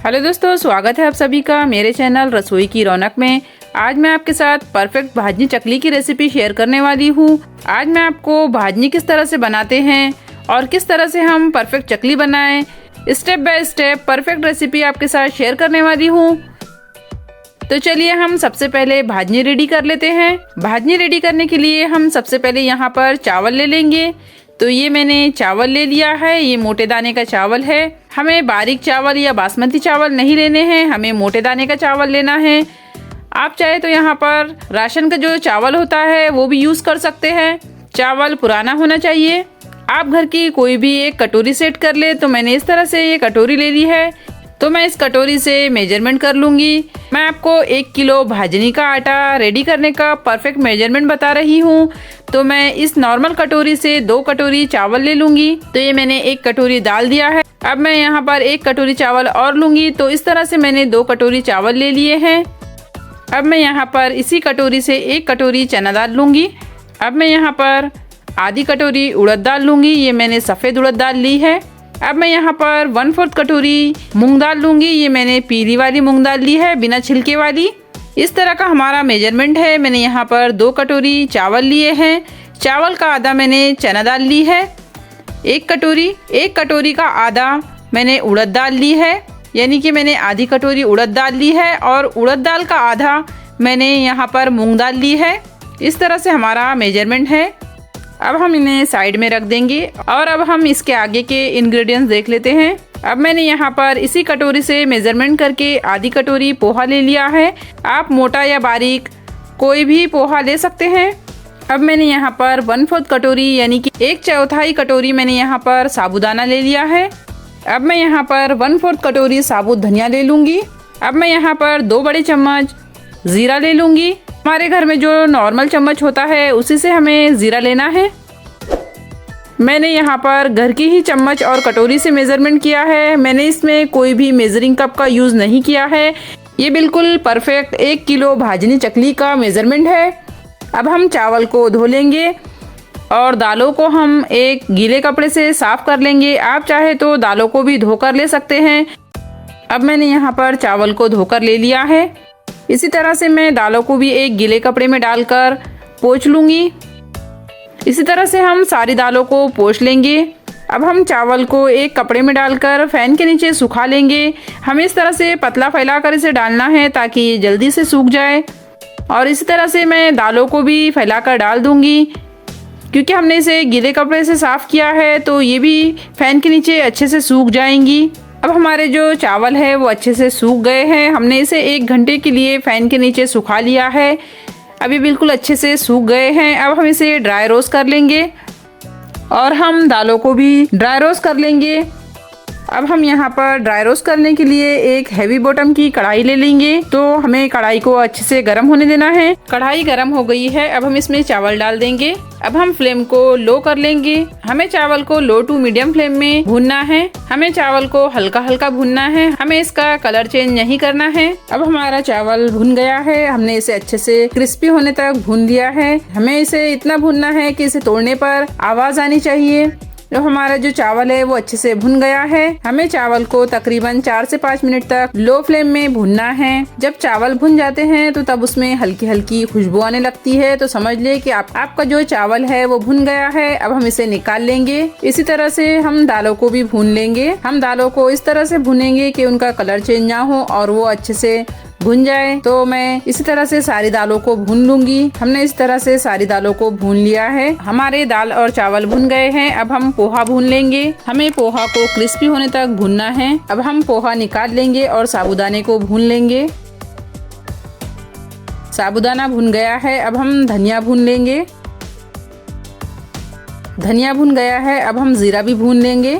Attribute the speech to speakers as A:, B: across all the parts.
A: Hello दोस्तों, स्वागत है आप सभी का मेरे चैनल रसोई की रौनक में। आज मैं आपके साथ परफेक्ट भाजनी चकली की रेसिपी शेयर करने वाली हूँ। आज मैं आपको भाजनी किस तरह से बनाते हैं और किस तरह से हम परफेक्ट चकली बनाएं, step by step perfect recipe आपके साथ शेयर करने वाली हूँ। तो चलिए हम सबसे पहले भाजनी रेडी कर लेते हैं। भाजनी रेडी करने के लिए हम सबसे पहले यहाँ पर चावल ले लेंगे। तो ये मैंने चावल ले लिया है, ये मोटे दाने का चावल है। हमें बारीक चावल या बासमती चावल नहीं लेने हैं, हमें मोटे दाने का चावल लेना है। आप चाहे तो यहाँ पर राशन का जो चावल होता है वो भी यूज़ कर सकते हैं। चावल पुराना होना चाहिए। आप घर की कोई भी एक कटोरी सेट कर ले। तो मैंने इस तरह से ये कटोरी ले ली है। तो मैं इस कटोरी से मेजरमेंट कर लूँगी। मैं आपको 1 किलो भाजनी का आटा रेडी करने का परफेक्ट मेजरमेंट बता रही हूँ। तो मैं इस नॉर्मल कटोरी से 2 कटोरी चावल ले लूँगी। तो ये मैंने 1 कटोरी डाल दिया है। अब मैं यहाँ पर 1 कटोरी चावल और लूँगी। तो इस तरह से मैंने 2 कटोरी चावल ले लिए हैं। अब मैं यहाँ पर इसी कटोरी से 1 कटोरी चना दाल लूँगी। अब मैं यहाँ पर आधी कटोरी उड़द दाल लूँगी। ये मैंने सफ़ेद उड़द दाल ली है। अब मैं यहाँ पर 1/4 कटोरी मूंग दाल लूँगी। ये मैंने पीली वाली मूंग दाल ली है, बिना छिलके वाली। इस तरह का हमारा मेजरमेंट है। मैंने यहाँ पर 2 कटोरी चावल लिए हैं। चावल का आधा मैंने चना दाल ली है। 1 कटोरी का आधा मैंने उड़द दाल ली है, यानी कि मैंने आधी कटोरी उड़द दाल ली है और उड़द दाल का आधा मैंने यहाँ पर मूंग दाल ली है। इस तरह से हमारा मेजरमेंट है। अब हम इन्हें साइड में रख देंगे और अब हम इसके आगे के इंग्रेडिएंट्स देख लेते हैं। अब मैंने यहाँ पर इसी कटोरी से मेजरमेंट करके आधी कटोरी पोहा ले लिया है। आप मोटा या बारीक कोई भी पोहा ले सकते हैं। अब मैंने यहाँ पर 1/4 कटोरी यानी कि 1/4 कटोरी मैंने यहाँ पर साबूदाना ले लिया है। अब मैं यहाँ पर 1/4 कटोरी साबुत धनिया ले लूँगी। अब मैं यहाँ पर 2 बड़े चम्मच ज़ीरा ले लूँगी। हमारे घर में जो नॉर्मल चम्मच होता है उसी से हमें ज़ीरा लेना है। मैंने यहाँ पर घर की ही चम्मच और कटोरी से मेज़रमेंट किया है। मैंने इसमें कोई भी मेजरिंग कप का यूज़ नहीं किया है। ये बिल्कुल परफेक्ट 1 किलो भाजनी चकली का मेज़रमेंट है। अब हम चावल को धो लेंगे और दालों को हम एक गीले कपड़े से साफ़ कर लेंगे। आप चाहे तो दालों को भी धोकर ले सकते हैं। अब मैंने यहाँ पर चावल को धोकर ले लिया है। इसी तरह से मैं दालों को भी एक गीले कपड़े में डालकर पोंछ लूँगी। इसी तरह से हम सारी दालों को पोंछ लेंगे। अब हम चावल को एक कपड़े में डालकर फैन के नीचे सुखा लेंगे। हमें इस तरह से पतला फैलाकर इसे डालना है ताकि ये जल्दी से सूख जाए। और इसी तरह से मैं दालों को भी फैलाकर डाल दूँगी। क्योंकि हमने इसे गीले कपड़े से साफ़ किया है तो ये भी फैन के नीचे अच्छे से सूख जाएंगी। अब हमारे जो चावल है वो अच्छे से सूख गए हैं। हमने इसे 1 घंटे के लिए फ़ैन के नीचे सुखा लिया है। अभी बिल्कुल अच्छे से सूख गए हैं। अब हम इसे ड्राई रोस्ट कर लेंगे और हम दालों को भी ड्राई रोस्ट कर लेंगे। अब हम यहाँ पर ड्राई रोस्ट करने के लिए एक हैवी बॉटम की कढ़ाई ले लेंगे। तो हमें कढ़ाई को अच्छे से गर्म होने देना है। कढ़ाई गर्म हो गई है। अब हम इसमें चावल डाल देंगे। अब हम फ्लेम को लो कर लेंगे। हमें चावल को लो टू मीडियम फ्लेम में भूनना है। हमें चावल को हल्का हल्का भूनना है। हमें इसका कलर चेंज नहीं करना है। अब हमारा चावल भुन गया है। हमने इसे अच्छे से क्रिस्पी होने तक भून लिया है। हमें इसे इतना भूनना है कि इसे तोड़ने पर आवाज आनी चाहिए। तो हमारा जो चावल है वो अच्छे से भुन गया है। हमें चावल को तकरीबन 4 से 5 मिनट तक लो फ्लेम में भुनना है। जब चावल भुन जाते हैं तो तब उसमें हल्की हल्की खुशबू आने लगती है। तो समझ ले कि आपका जो चावल है वो भुन गया है। अब हम इसे निकाल लेंगे। इसी तरह से हम दालों को भी भून लेंगे। हम दालों को इस तरह से भुनेंगे कि उनका कलर चेंज ना हो और वो अच्छे से भुन जाए। तो मैं इसी तरह से सारी दालों को भून लूंगी। हमने इस तरह से सारी दालों को भून लिया है। हमारे दाल और चावल भुन गए हैं। अब हम पोहा भून लेंगे। हमें पोहा को क्रिस्पी होने तक भूनना है। अब हम पोहा निकाल लेंगे और साबूदाने को भून लेंगे। साबूदाना भुन गया है। अब हम धनिया भून लेंगे। धनिया भुन गया है। अब हम जीरा भी भून लेंगे।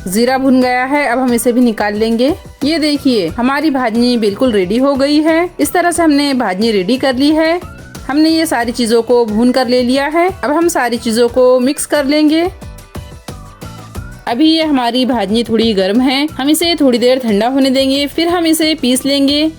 A: जीरा भुन गया है। अब हम इसे भी निकाल लेंगे। ये देखिए हमारी भाजनी बिल्कुल रेडी हो गई है। इस तरह से हमने भाजनी रेडी कर ली है। हमने ये सारी चीज़ों को भून कर ले लिया है। अब हम सारी चीज़ों को मिक्स कर लेंगे। अभी ये हमारी भाजनी थोड़ी गर्म है। हम इसे थोड़ी देर ठंडा होने देंगे, फिर हम इसे पीस लेंगे।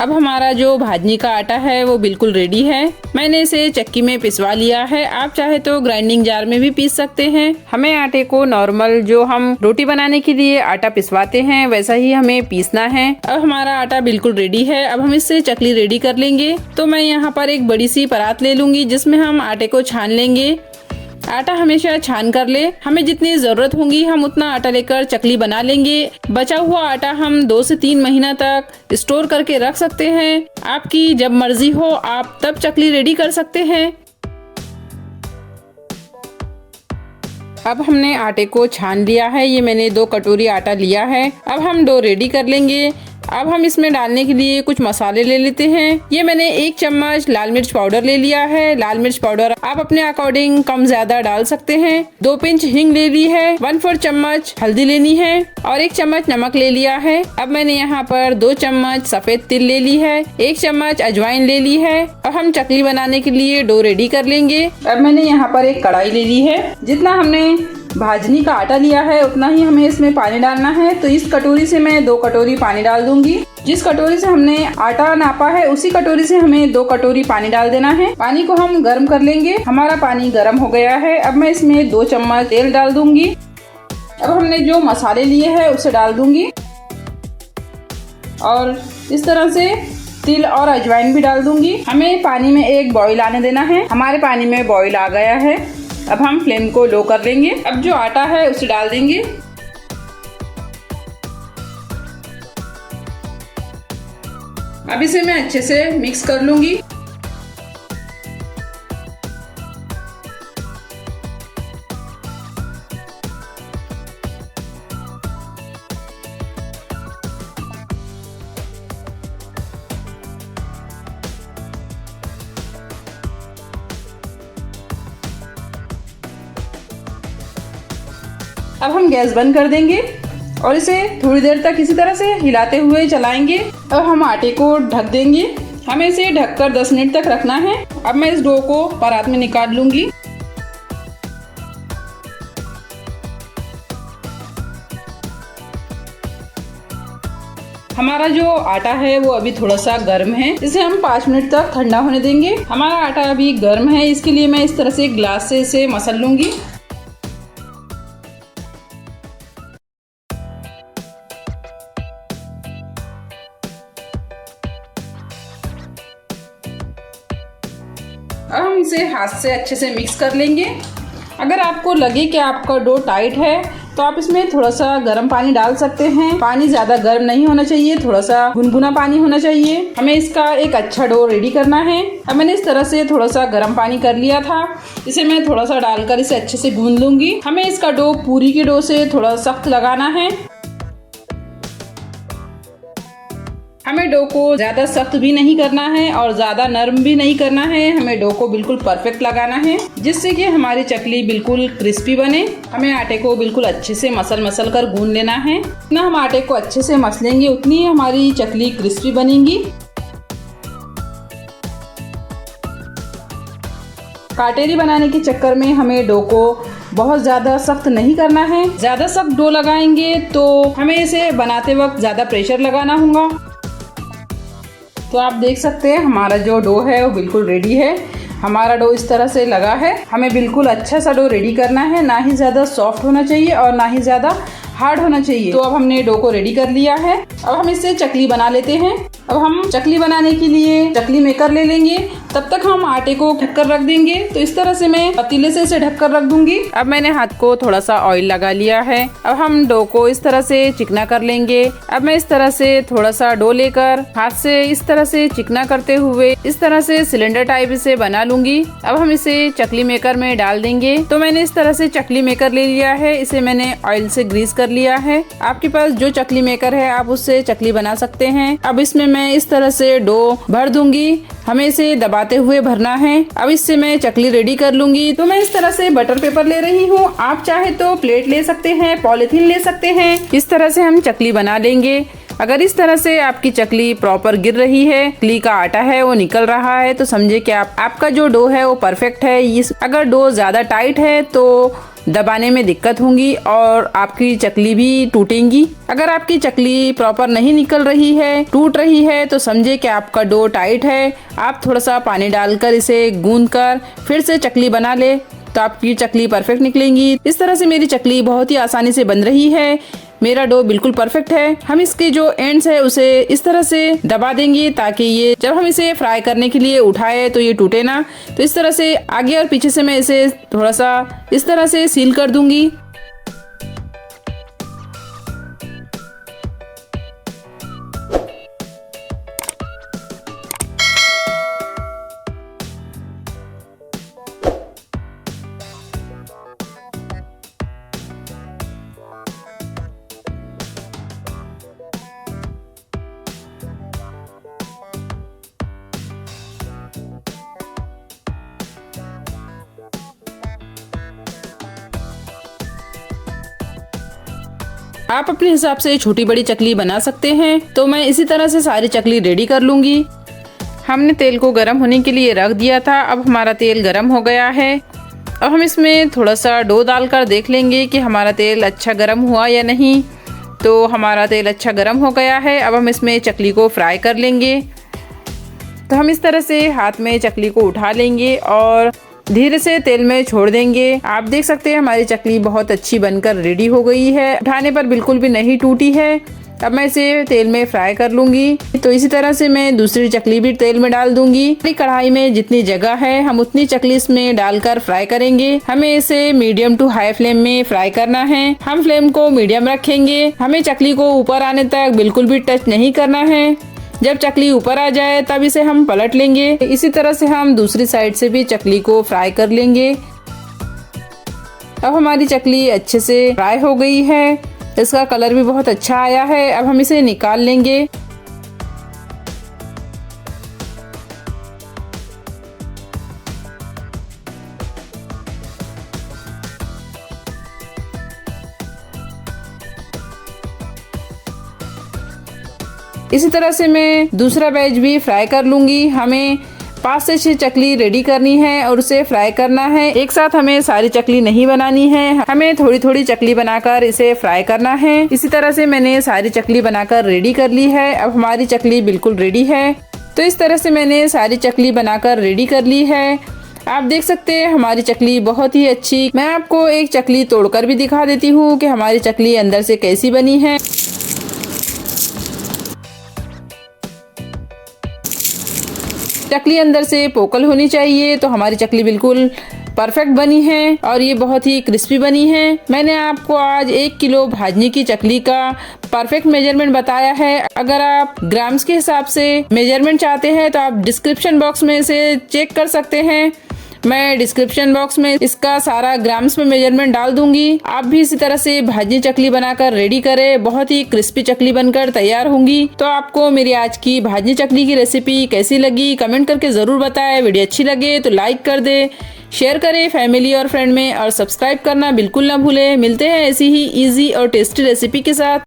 A: अब हमारा जो भाजनी का आटा है वो बिल्कुल रेडी है। मैंने इसे चक्की में पिसवा लिया है। आप चाहे तो ग्राइंडिंग जार में भी पीस सकते हैं। हमें आटे को नॉर्मल जो हम रोटी बनाने के लिए आटा पिसवाते हैं वैसा ही हमें पीसना है। अब हमारा आटा बिल्कुल रेडी है। अब हम इससे चकली रेडी कर लेंगे। तो मैं यहाँ पर एक बड़ी सी परात ले लूंगी जिसमें हम आटे को छान लेंगे। आटा हमेशा छान कर ले। हमें जितनी जरूरत होगी हम उतना आटा लेकर चकली बना लेंगे। बचा हुआ आटा हम 2 से 3 महीना तक स्टोर करके रख सकते हैं। आपकी जब मर्जी हो आप तब चकली रेडी कर सकते हैं। अब हमने आटे को छान लिया है। ये मैंने 2 कटोरी आटा लिया है। अब हम डो रेडी कर लेंगे। अब हम इसमें डालने के लिए कुछ मसाले ले लेते हैं। ये मैंने 1 चम्मच लाल मिर्च पाउडर ले लिया है। लाल मिर्च पाउडर आप अपने अकॉर्डिंग कम ज्यादा डाल सकते हैं। 2 पिंच हींग ले ली है। 1/4 चम्मच हल्दी लेनी है और 1 चम्मच नमक ले लिया है। अब मैंने यहाँ पर 2 चम्मच सफेद तिल ले ली है। 1 चम्मच अजवाइन ले ली है। अब हम चकली बनाने के लिए डो रेडी कर लेंगे। अब मैंने यहाँ पर एक कढ़ाई ले ली है। जितना हमने भाजनी का आटा लिया है उतना ही हमें इसमें पानी डालना है। तो इस कटोरी से मैं 2 कटोरी पानी डाल दूंगी। जिस कटोरी से हमने आटा नापा है उसी कटोरी से हमें 2 कटोरी पानी डाल देना है। पानी को हम गर्म कर लेंगे। हमारा पानी गर्म हो गया है। अब मैं इसमें 2 चम्मच तेल डाल दूंगी। अब हमने जो मसाले लिए हैं उसे डाल दूंगी और इस तरह से तिल और अजवाइन भी डाल दूंगी। हमें पानी में एक बॉईल आने देना है। हमारे पानी में बॉईल आ गया है। अब हम फ्लेम को लो कर लेंगे। अब जो आटा है उसे डाल देंगे। अब इसे मैं अच्छे से मिक्स कर लूंगी। अब हम गैस बंद कर देंगे और इसे थोड़ी देर तक इसी तरह से हिलाते हुए चलाएंगे। अब हम आटे को ढक देंगे। हमें इसे ढककर 10 मिनट तक रखना है। अब मैं इस डो को परात में निकाल लूंगी। हमारा जो आटा है वो अभी थोड़ा सा गर्म है। इसे हम 5 मिनट तक ठंडा होने देंगे। हमारा आटा अभी गर्म है, इसके लिए मैं इस तरह से ग्लास से इसे मसल लूंगी। अब हम इसे हाथ से अच्छे से मिक्स कर लेंगे। अगर आपको लगे कि आपका डो टाइट है तो आप इसमें थोड़ा सा गर्म पानी डाल सकते हैं। पानी ज्यादा गर्म नहीं होना चाहिए, थोड़ा सा गुनगुना पानी होना चाहिए। हमें इसका एक अच्छा डो रेडी करना है। अब मैंने इस तरह से थोड़ा सा गर्म पानी कर लिया था। इसे मैं थोड़ा सा डालकर इसे अच्छे से गूंद लूंगी। हमें इसका डो पूरी के डो से थोड़ा सख्त लगाना है। हमें डो को ज्यादा सख्त भी नहीं करना है और ज्यादा नरम भी नहीं करना है। हमें डो को बिल्कुल परफेक्ट लगाना है जिससे कि हमारी चकली बिल्कुल क्रिस्पी बने। हमें आटे को बिल्कुल अच्छे से मसल कर गूंद लेना है। जितना हम आटे को अच्छे से मसलेंगे उतनी ही हमारी चकली क्रिस्पी बनेगी। काटेरी बनाने के चक्कर में हमें डो को बहुत ज्यादा सख्त नहीं करना है। ज्यादा सख्त डो लगाएंगे तो हमें इसे बनाते वक्त ज्यादा प्रेशर लगाना होगा। तो आप देख सकते हैं हमारा जो डो है वो बिल्कुल रेडी है। हमारा डो इस तरह से लगा है। हमें बिल्कुल अच्छा सा डो रेडी करना है, ना ही ज़्यादा सॉफ्ट होना चाहिए और ना ही ज़्यादा हार्ड होना चाहिए। तो अब हमने डो को रेडी कर लिया है। अब हम इससे चकली बना लेते हैं। अब हम चकली बनाने के लिए चकली मेकर ले लेंगे। तब तक हम आटे को ढककर रख देंगे। तो इस तरह से मैं पतीले से इसे ढककर रख दूंगी। अब मैंने हाथ को थोड़ा सा ऑयल लगा लिया है। अब हम डो को इस तरह से चिकना कर लेंगे। अब मैं इस तरह से थोड़ा सा डो लेकर हाथ से इस तरह से चिकना करते हुए इस तरह से सिलेंडर टाइप इसे बना लूंगी। अब हम इसे चकली मेकर में डाल देंगे। तो मैंने इस तरह से चकली मेकर ले लिया है। इसे मैंने ऑयल से ग्रीस कर लिया है। आपके पास जो चकली मेकर है आप उससे चकली बना सकते हैं। अब इसमें मैं इस तरह से डो भर दूंगी। हमें इसे दबाते हुए भरना है। अब इससे मैं चकली रेडी कर लूंगी। तो मैं इस तरह से बटर पेपर ले रही हूँ। आप चाहे तो प्लेट ले सकते हैं, पॉलिथीन ले सकते हैं। इस तरह से हम चकली बना लेंगे। अगर इस तरह से आपकी चकली प्रॉपर गिर रही है, चकली का आटा है वो निकल रहा है, तो समझे कि आपका जो डो है वो परफेक्ट है। अगर डो ज्यादा टाइट है तो दबाने में दिक्कत होंगी और आपकी चकली भी टूटेंगी। अगर आपकी चकली प्रॉपर नहीं निकल रही है, टूट रही है, तो समझे कि आपका डो टाइट है। आप थोड़ा सा पानी डालकर इसे गूंद कर फिर से चकली बना ले तो आपकी चकली परफेक्ट निकलेंगी। इस तरह से मेरी चकली बहुत ही आसानी से बन रही है। मेरा डो बिल्कुल परफेक्ट है। हम इसके जो एंड्स है उसे इस तरह से दबा देंगे ताकि ये जब हम इसे फ्राई करने के लिए उठाए तो ये टूटे ना। तो इस तरह से आगे और पीछे से मैं इसे थोड़ा सा इस तरह से सील कर दूंगी। आप अपने हिसाब से छोटी बड़ी चकली बना सकते हैं। तो मैं इसी तरह से सारी चकली रेडी कर लूंगी। हमने तेल को गर्म होने के लिए रख दिया था। अब हमारा तेल गर्म हो गया है। अब हम इसमें थोड़ा सा डो डालकर देख लेंगे कि हमारा तेल अच्छा गर्म हुआ या नहीं। तो हमारा तेल अच्छा गर्म हो गया है। अब हम इसमें चकली को फ्राई कर लेंगे। तो हम इस तरह से हाथ में चकली को उठा लेंगे और धीरे से तेल में छोड़ देंगे। आप देख सकते हैं हमारी चकली बहुत अच्छी बनकर रेडी हो गई है। उठाने पर बिल्कुल भी नहीं टूटी है। अब मैं इसे तेल में फ्राई कर लूंगी। तो इसी तरह से मैं दूसरी चकली भी तेल में डाल दूंगी। कढ़ाई में जितनी जगह है हम उतनी चकली इसमें डालकर फ्राई करेंगे। हमें इसे मीडियम टू हाई फ्लेम में फ्राई करना है। हम फ्लेम को मीडियम रखेंगे। हमें चकली को ऊपर आने तक बिल्कुल भी टच नहीं करना है। जब चकली ऊपर आ जाए तब इसे हम पलट लेंगे। इसी तरह से हम दूसरी साइड से भी चकली को फ्राई कर लेंगे। अब हमारी चकली अच्छे से फ्राई हो गई है। इसका कलर भी बहुत अच्छा आया है। अब हम इसे निकाल लेंगे। इसी तरह से मैं दूसरा बैच भी फ्राई कर लूंगी। हमें 5 से 6 चकली रेडी करनी है और उसे फ्राई करना है। एक साथ हमें सारी चकली नहीं बनानी है। हमें थोड़ी थोड़ी चकली बनाकर इसे फ्राई करना है। इसी तरह से मैंने सारी चकली बनाकर रेडी कर ली है। अब हमारी चकली बिल्कुल रेडी है। तो इस तरह से मैंने सारी चकली बनाकर रेडी कर ली है। आप देख सकते हैं हमारी चकली बहुत ही अच्छी। मैं आपको एक चकली तोड़कर भी दिखा देती हूँ कि हमारी चकली अंदर से कैसी बनी है। चकली अंदर से पोकल होनी चाहिए। तो हमारी चकली बिल्कुल परफेक्ट बनी है और ये बहुत ही क्रिस्पी बनी है। मैंने आपको आज 1 किलो भाजनी की चकली का परफेक्ट मेजरमेंट बताया है। अगर आप ग्राम्स के हिसाब से मेजरमेंट चाहते हैं तो आप डिस्क्रिप्शन बॉक्स में से चेक कर सकते हैं। मैं डिस्क्रिप्शन बॉक्स में इसका सारा ग्राम्स में मेजरमेंट डाल दूंगी। आप भी इसी तरह से भाजनी चकली बनाकर रेडी करें। बहुत ही क्रिस्पी चकली बनकर तैयार होंगी। तो आपको मेरी आज की भाजनी चकली की रेसिपी कैसी लगी कमेंट करके जरूर बताएं। वीडियो अच्छी लगे तो लाइक कर दे, शेयर करें फैमिली और फ्रेंड में और सब्सक्राइब करना बिल्कुल ना भूलें। मिलते हैं ऐसी ही इजी और टेस्टी रेसिपी के साथ।